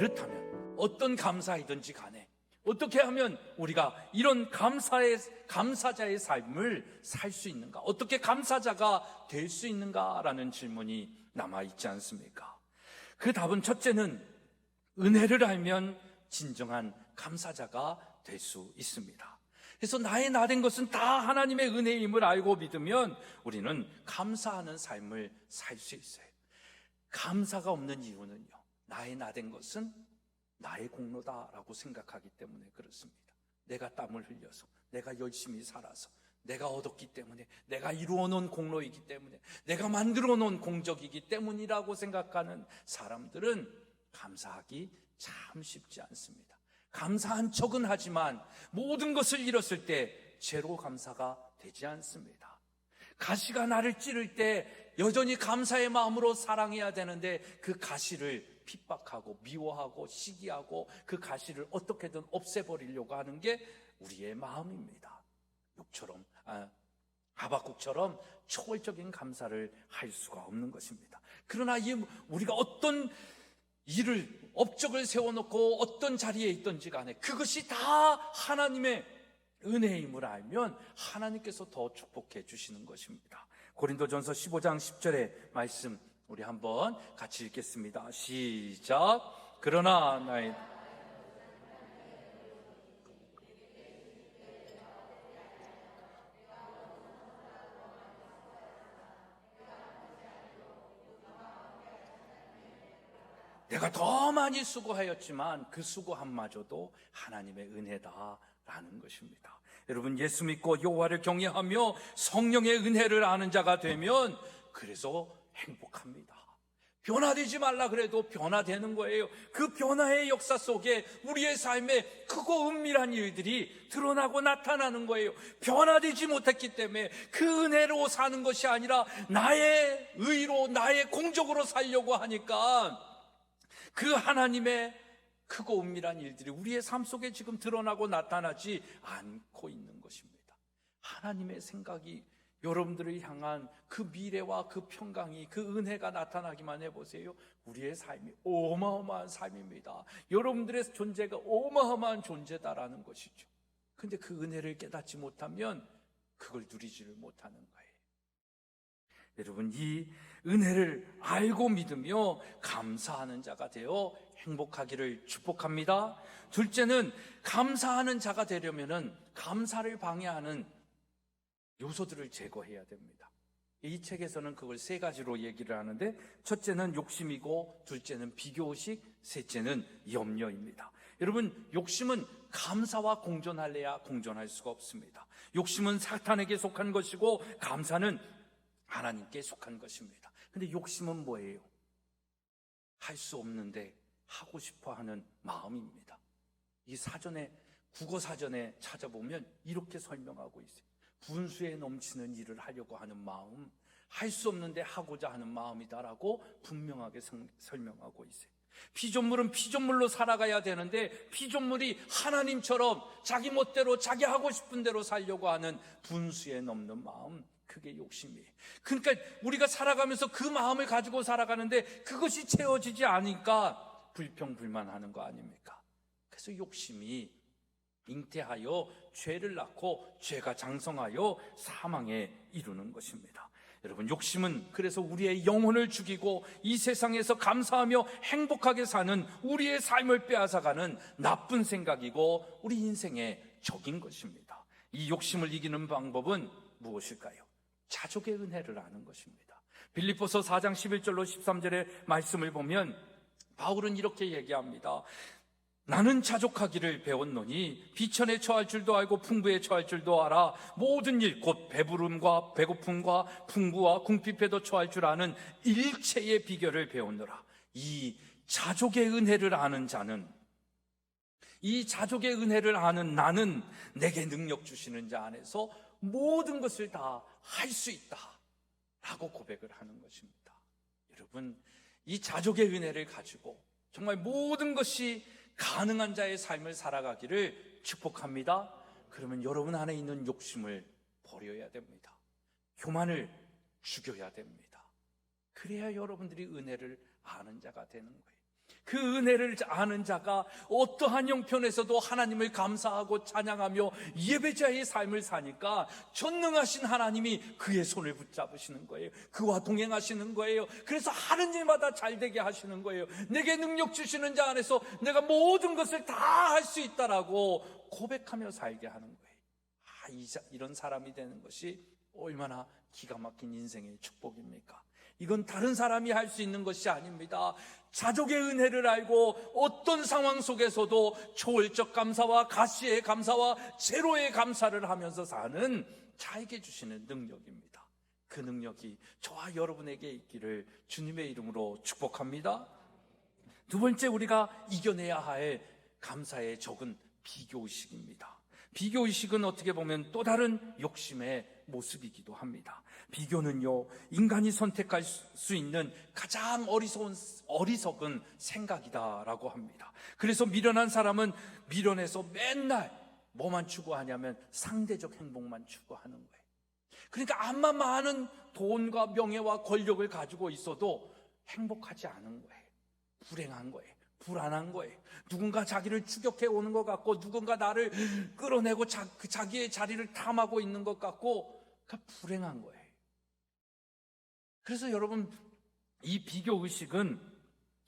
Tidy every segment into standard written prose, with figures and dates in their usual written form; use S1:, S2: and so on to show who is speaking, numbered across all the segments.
S1: 그렇다면 어떤 감사이든지 간에 어떻게 하면 우리가 이런 감사자의 삶을 살 수 있는가? 어떻게 감사자가 될 수 있는가라는 질문이 남아있지 않습니까? 그 답은 첫째는 은혜를 알면 진정한 감사자가 될 수 있습니다. 그래서 나의 나된 것은 다 하나님의 은혜임을 알고 믿으면 우리는 감사하는 삶을 살 수 있어요. 감사가 없는 이유는요, 나의 나된 것은 나의 공로다라고 생각하기 때문에 그렇습니다. 내가 땀을 흘려서, 내가 열심히 살아서, 내가 얻었기 때문에, 내가 이루어 놓은 공로이기 때문에, 내가 만들어 놓은 공적이기 때문이라고 생각하는 사람들은 감사하기 참 쉽지 않습니다. 감사한 척은 하지만 모든 것을 잃었을 때 제로 감사가 되지 않습니다. 가시가 나를 찌를 때 여전히 감사의 마음으로 사랑해야 되는데 그 가시를 핍박하고 미워하고 시기하고 그 가시를 어떻게든 없애버리려고 하는 게 우리의 마음입니다. 욥처럼, 하박국처럼 초월적인 감사를 할 수가 없는 것입니다. 그러나 우리가 어떤 일을, 업적을 세워놓고 어떤 자리에 있든지 간에 그것이 다 하나님의 은혜임을 알면 하나님께서 더 축복해 주시는 것입니다. 고린도전서 15장 10절의 말씀 우리 한번 같이 읽겠습니다. 시작. 그러나 나의 내가 더 많이 수고하였지만 그 수고함마저도 하나님의 은혜다라는 것입니다. 여러분, 예수 믿고 여호와를 경외하며 성령의 은혜를 아는 자가 되면 그래서 행복합니다. 변화되지 말라 그래도 변화되는 거예요. 그 변화의 역사 속에 우리의 삶에 크고 은밀한 일들이 드러나고 나타나는 거예요. 변화되지 못했기 때문에 그 은혜로 사는 것이 아니라 나의 의로, 나의 공적으로 살려고 하니까 그 하나님의 크고 은밀한 일들이 우리의 삶 속에 지금 드러나고 나타나지 않고 있는 것입니다. 하나님의 생각이 여러분들을 향한 그 미래와 그 평강이, 그 은혜가 나타나기만 해보세요. 우리의 삶이 어마어마한 삶입니다. 여러분들의 존재가 어마어마한 존재다라는 것이죠. 근데 그 은혜를 깨닫지 못하면 그걸 누리지를 못하는 거예요. 여러분, 이 은혜를 알고 믿으며 감사하는 자가 되어 행복하기를 축복합니다. 둘째는 감사하는 자가 되려면은 감사를 방해하는 요소들을 제거해야 됩니다. 이 책에서는 그걸 세 가지로 얘기를 하는데, 첫째는 욕심이고, 둘째는 비교의식, 셋째는 염려입니다. 여러분, 욕심은 감사와 공존할래야 공존할 수가 없습니다. 욕심은 사탄에게 속한 것이고 감사는 하나님께 속한 것입니다. 근데 욕심은 뭐예요? 할 수 없는데 하고 싶어 하는 마음입니다. 이 국어 사전에 찾아보면 이렇게 설명하고 있어요. 분수에 넘치는 일을 하려고 하는 마음, 할 수 없는데 하고자 하는 마음이다라고 분명하게 설명하고 있어요. 피조물은 피조물로 살아가야 되는데 피조물이 하나님처럼 자기 멋대로 자기 하고 싶은 대로 살려고 하는 분수에 넘는 마음, 그게 욕심이에요. 그러니까 우리가 살아가면서 그 마음을 가지고 살아가는데 그것이 채워지지 않으니까 불평불만하는 거 아닙니까? 그래서 욕심이 잉태하여 죄를 낳고 죄가 장성하여 사망에 이르는 것입니다. 여러분, 욕심은 그래서 우리의 영혼을 죽이고 이 세상에서 감사하며 행복하게 사는 우리의 삶을 빼앗아가는 나쁜 생각이고 우리 인생의 적인 것입니다. 이 욕심을 이기는 방법은 무엇일까요? 자족의 은혜를 아는 것입니다. 빌립보서 4장 11절로 13절의 말씀을 보면 바울은 이렇게 얘기합니다. 나는 자족하기를 배웠노니 비천에 처할 줄도 알고 풍부에 처할 줄도 알아. 모든 일 곧 배부름과 배고픔과 풍부와 궁핍에도 처할 줄 아는 일체의 비결을 배웠노라. 이 자족의 은혜를 아는 자는, 이 자족의 은혜를 아는 나는 내게 능력 주시는 자 안에서 모든 것을 다 할 수 있다 라고 고백을 하는 것입니다. 여러분, 이 자족의 은혜를 가지고 정말 모든 것이 가능한 자의 삶을 살아가기를 축복합니다. 그러면 여러분 안에 있는 욕심을 버려야 됩니다. 교만을 죽여야 됩니다. 그래야 여러분들이 은혜를 아는 자가 되는 거예요. 그 은혜를 아는 자가 어떠한 형편에서도 하나님을 감사하고 찬양하며 예배자의 삶을 사니까 전능하신 하나님이 그의 손을 붙잡으시는 거예요. 그와 동행하시는 거예요. 그래서 하는 일마다 잘되게 하시는 거예요. 내게 능력 주시는 자 안에서 내가 모든 것을 다 할 수 있다라고 고백하며 살게 하는 거예요. 이런 사람이 되는 것이 얼마나 기가 막힌 인생의 축복입니까? 이건 다른 사람이 할 수 있는 것이 아닙니다. 자족의 은혜를 알고 어떤 상황 속에서도 초월적 감사와 가시의 감사와 제로의 감사를 하면서 사는 자에게 주시는 능력입니다. 그 능력이 저와 여러분에게 있기를 주님의 이름으로 축복합니다. 두 번째, 우리가 이겨내야 할 감사의 적은 비교의식입니다. 비교의식은 어떻게 보면 또 다른 욕심의 모습이기도 합니다. 비교는요, 인간이 선택할 수 있는 가장 어리석은 생각이다라고 합니다. 그래서 미련한 사람은 미련해서 맨날 뭐만 추구하냐면 상대적 행복만 추구하는 거예요. 그러니까 암만 많은 돈과 명예와 권력을 가지고 있어도 행복하지 않은 거예요. 불행한 거예요. 불안한 거예요. 누군가 자기를 추격해 오는 것 같고, 누군가 나를 끌어내고 자기의 자리를 탐하고 있는 것 같고, 불행한 거예요. 그래서 여러분, 이 비교의식은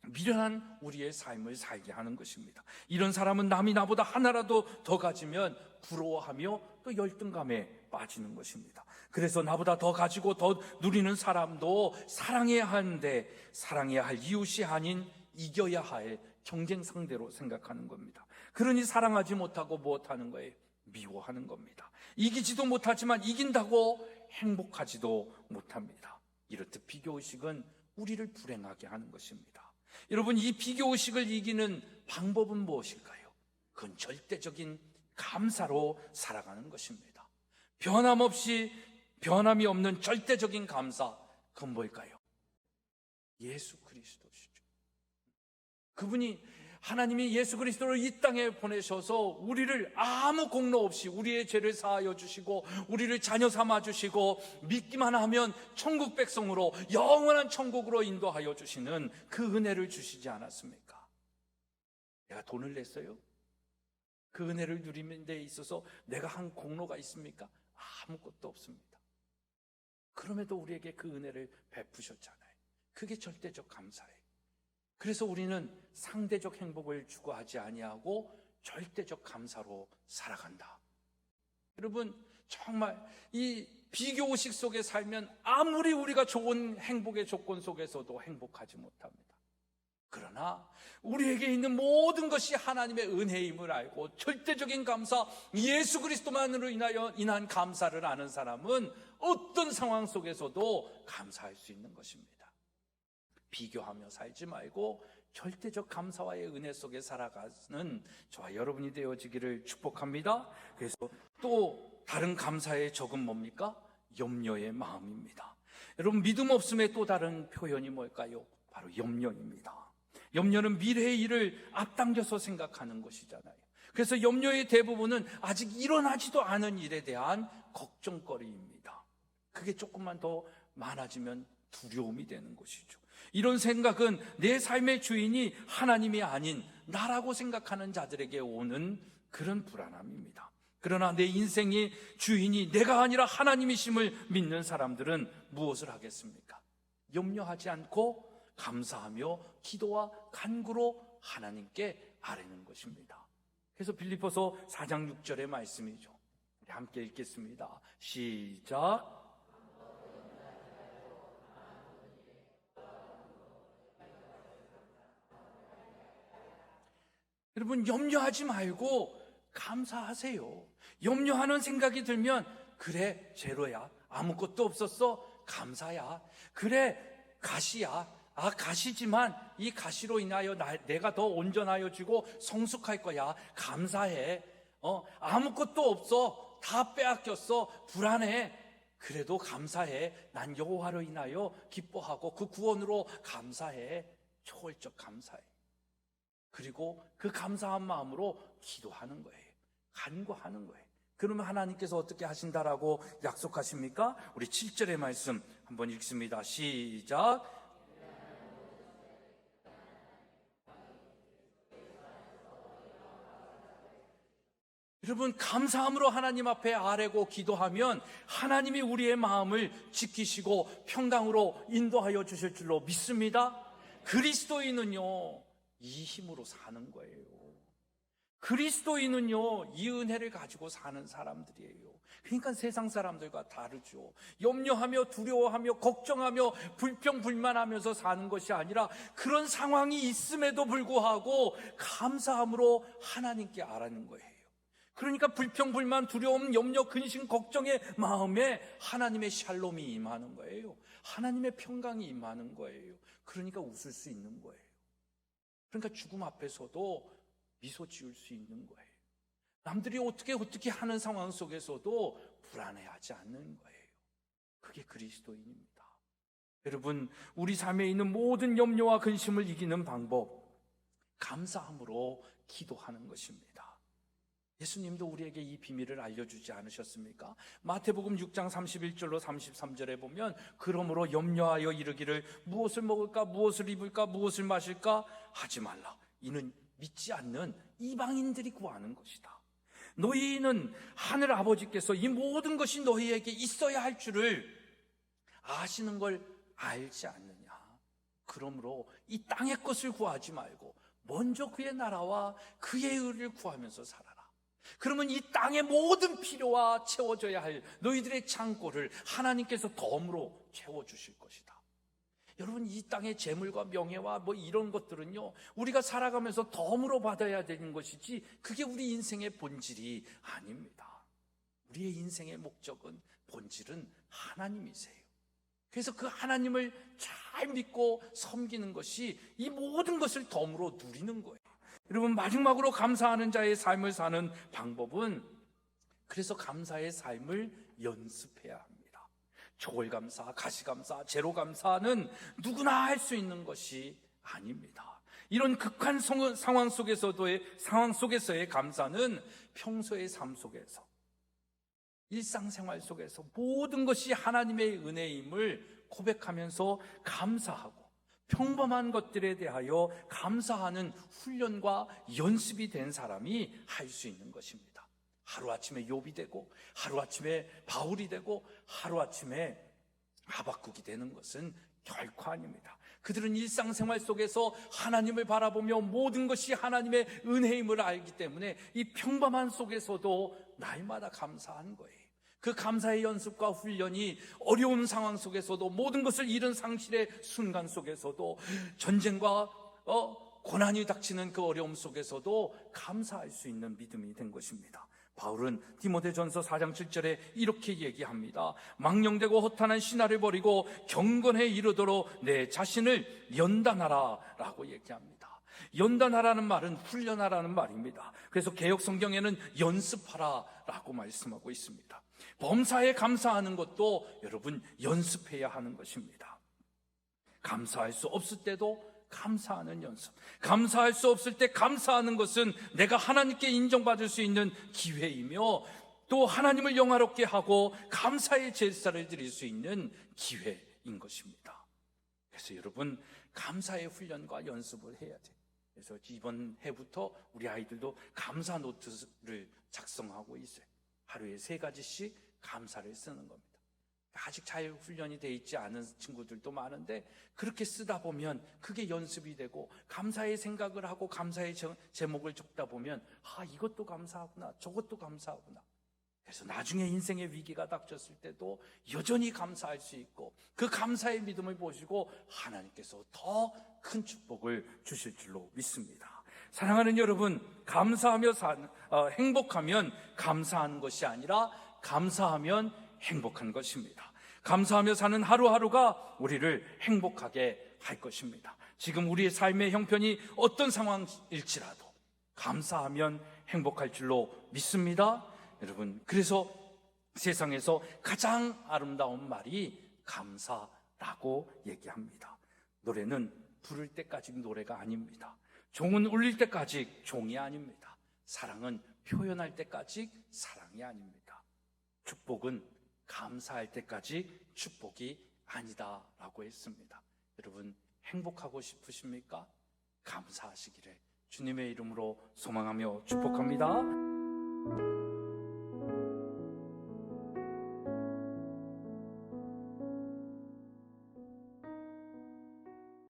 S1: 미련한 우리의 삶을 살게 하는 것입니다. 이런 사람은 남이 나보다 하나라도 더 가지면 부러워하며 또 열등감에 빠지는 것입니다. 그래서 나보다 더 가지고 더 누리는 사람도 사랑해야 하는데, 사랑해야 할 이웃이 아닌 이겨야 할 경쟁 상대로 생각하는 겁니다. 그러니 사랑하지 못하고 무엇하는 거예요? 미워하는 겁니다. 이기지도 못하지만 이긴다고 행복하지도 못합니다. 이렇듯 비교의식은 우리를 불행하게 하는 것입니다. 여러분, 이 비교의식을 이기는 방법은 무엇일까요? 그건 절대적인 감사로 살아가는 것입니다. 변함이 없는 절대적인 감사, 그건 뭘까요? 예수 그리스도시죠. 그분이, 하나님이 예수 그리스도를 이 땅에 보내셔서 우리를 아무 공로 없이 우리의 죄를 사하여 주시고, 우리를 자녀 삼아 주시고, 믿기만 하면 천국 백성으로, 영원한 천국으로 인도하여 주시는 그 은혜를 주시지 않았습니까? 내가 돈을 냈어요? 그 은혜를 누리는 데 있어서 내가 한 공로가 있습니까? 아무것도 없습니다. 그럼에도 우리에게 그 은혜를 베푸셨잖아요. 그게 절대적 감사예요. 그래서 우리는 상대적 행복을 추구하지 아니하고 절대적 감사로 살아간다. 여러분, 정말 이 비교의식 속에 살면 아무리 우리가 좋은 행복의 조건 속에서도 행복하지 못합니다. 그러나 우리에게 있는 모든 것이 하나님의 은혜임을 알고 절대적인 감사, 예수 그리스도만으로 인한 감사를 아는 사람은 어떤 상황 속에서도 감사할 수 있는 것입니다. 비교하며 살지 말고 절대적 감사와의 은혜 속에 살아가는 저와 여러분이 되어지기를 축복합니다. 그래서 또 다른 감사의 적은 뭡니까? 염려의 마음입니다. 여러분, 믿음 없음의 또 다른 표현이 뭘까요? 바로 염려입니다. 염려는 미래의 일을 앞당겨서 생각하는 것이잖아요. 그래서 염려의 대부분은 아직 일어나지도 않은 일에 대한 걱정거리입니다. 그게 조금만 더 많아지면 두려움이 되는 것이죠. 이런 생각은 내 삶의 주인이 하나님이 아닌 나라고 생각하는 자들에게 오는 그런 불안함입니다. 그러나 내 인생의 주인이 내가 아니라 하나님이심을 믿는 사람들은 무엇을 하겠습니까? 염려하지 않고 감사하며 기도와 간구로 하나님께 아뢰는 것입니다. 그래서 빌립보서 4장 6절의 말씀이죠. 우리 함께 읽겠습니다. 시작. 여러분, 염려하지 말고 감사하세요. 염려하는 생각이 들면, 그래, 제로야. 아무것도 없었어. 감사야. 그래, 가시야. 가시지만 이 가시로 인하여 내가 더 온전하여지고 성숙할 거야. 감사해. 아무것도 없어. 다 빼앗겼어. 불안해. 그래도 감사해. 난 여호와로 인하여 기뻐하고 그 구원으로 감사해. 초월적 감사해. 그리고 그 감사한 마음으로 기도하는 거예요. 간구하는 거예요. 그러면 하나님께서 어떻게 하신다라고 약속하십니까? 우리 7절의 말씀 한번 읽습니다. 시작. 여러분, 감사함으로 하나님 앞에 아뢰고 기도하면 하나님이 우리의 마음을 지키시고 평강으로 인도하여 주실 줄로 믿습니다. 그리스도인은요, 이 힘으로 사는 거예요. 그리스도인은요, 이 은혜를 가지고 사는 사람들이에요. 그러니까 세상 사람들과 다르죠. 염려하며 두려워하며 걱정하며 불평불만하면서 사는 것이 아니라 그런 상황이 있음에도 불구하고 감사함으로 하나님께 아뢰는 거예요. 그러니까 불평불만, 두려움, 염려, 근심, 걱정의 마음에 하나님의 샬롬이 임하는 거예요. 하나님의 평강이 임하는 거예요. 그러니까 웃을 수 있는 거예요. 그러니까 죽음 앞에서도 미소 지을 수 있는 거예요. 남들이 어떻게 하는 상황 속에서도 불안해하지 않는 거예요. 그게 그리스도인입니다. 여러분, 우리 삶에 있는 모든 염려와 근심을 이기는 방법, 감사함으로 기도하는 것입니다. 예수님도 우리에게 이 비밀을 알려주지 않으셨습니까? 마태복음 6장 31절로 33절에 보면, 그러므로 염려하여 이르기를 무엇을 먹을까, 무엇을 입을까, 무엇을 마실까 하지 말라. 이는 믿지 않는 이방인들이 구하는 것이다. 너희는 하늘 아버지께서 이 모든 것이 너희에게 있어야 할 줄을 아시는 걸 알지 않느냐. 그러므로 이 땅의 것을 구하지 말고 먼저 그의 나라와 그의 의를 구하면서 살아라. 그러면 이 땅의 모든 필요와 채워져야 할 너희들의 창고를 하나님께서 덤으로 채워주실 것이다. 여러분, 이 땅의 재물과 명예와 이런 것들은요, 우리가 살아가면서 덤으로 받아야 되는 것이지 그게 우리 인생의 본질이 아닙니다. 우리의 인생의 목적은, 본질은 하나님이세요. 그래서 그 하나님을 잘 믿고 섬기는 것이 이 모든 것을 덤으로 누리는 거예요. 여러분, 마지막으로 감사하는 자의 삶을 사는 방법은, 그래서 감사의 삶을 연습해야 합니다. 초월감사, 가시감사, 제로감사는 누구나 할 수 있는 것이 아닙니다. 이런 극한 상황 속에서의 감사는 평소의 삶 속에서, 일상생활 속에서 모든 것이 하나님의 은혜임을 고백하면서 감사하고 평범한 것들에 대하여 감사하는 훈련과 연습이 된 사람이 할 수 있는 것입니다. 하루아침에 욥이 되고 하루아침에 바울이 되고 하루아침에 하박국이 되는 것은 결코 아닙니다. 그들은 일상생활 속에서 하나님을 바라보며 모든 것이 하나님의 은혜임을 알기 때문에 이 평범한 속에서도 날마다 감사한 거예요. 그 감사의 연습과 훈련이 어려운 상황 속에서도, 모든 것을 잃은 상실의 순간 속에서도, 전쟁과 고난이 닥치는 그 어려움 속에서도 감사할 수 있는 믿음이 된 것입니다. 바울은 디모데전서 4장 7절에 이렇게 얘기합니다. 망령되고 허탄한 신화를 버리고 경건에 이르도록 내 자신을 연단하라 라고 얘기합니다. 연단하라는 말은 훈련하라는 말입니다. 그래서 개역 성경에는 연습하라 라고 말씀하고 있습니다. 범사에 감사하는 것도 여러분 연습해야 하는 것입니다. 감사할 수 없을 때도 감사하는 연습, 감사할 수 없을 때 감사하는 것은 내가 하나님께 인정받을 수 있는 기회이며, 또 하나님을 영화롭게 하고 감사의 제사를 드릴 수 있는 기회인 것입니다. 그래서 여러분, 감사의 훈련과 연습을 해야 돼요. 그래서 이번 해부터 우리 아이들도 감사 노트를 작성하고 있어요. 하루에 3가지씩 감사를 쓰는 겁니다. 아직 잘 훈련이 돼 있지 않은 친구들도 많은데, 그렇게 쓰다 보면 그게 연습이 되고 감사의 생각을 하고 감사의 제목을 적다 보면 이것도 감사하구나, 저것도 감사하구나. 그래서 나중에 인생의 위기가 닥쳤을 때도 여전히 감사할 수 있고, 그 감사의 믿음을 보시고 하나님께서 더 큰 축복을 주실 줄로 믿습니다. 사랑하는 여러분, 감사하며 행복하면 감사하는 것이 아니라 감사하면 행복한 것입니다. 감사하며 사는 하루하루가 우리를 행복하게 할 것입니다. 지금 우리의 삶의 형편이 어떤 상황일지라도 감사하면 행복할 줄로 믿습니다. 여러분, 그래서 세상에서 가장 아름다운 말이 감사라고 얘기합니다. 노래는 부를 때까지 노래가 아닙니다. 종은 울릴 때까지 종이 아닙니다. 사랑은 표현할 때까지 사랑이 아닙니다. 축복은 감사할 때까지 축복이 아니다라고 했습니다. 여러분, 행복하고 싶으십니까? 감사하시기를 주님의 이름으로 소망하며 축복합니다.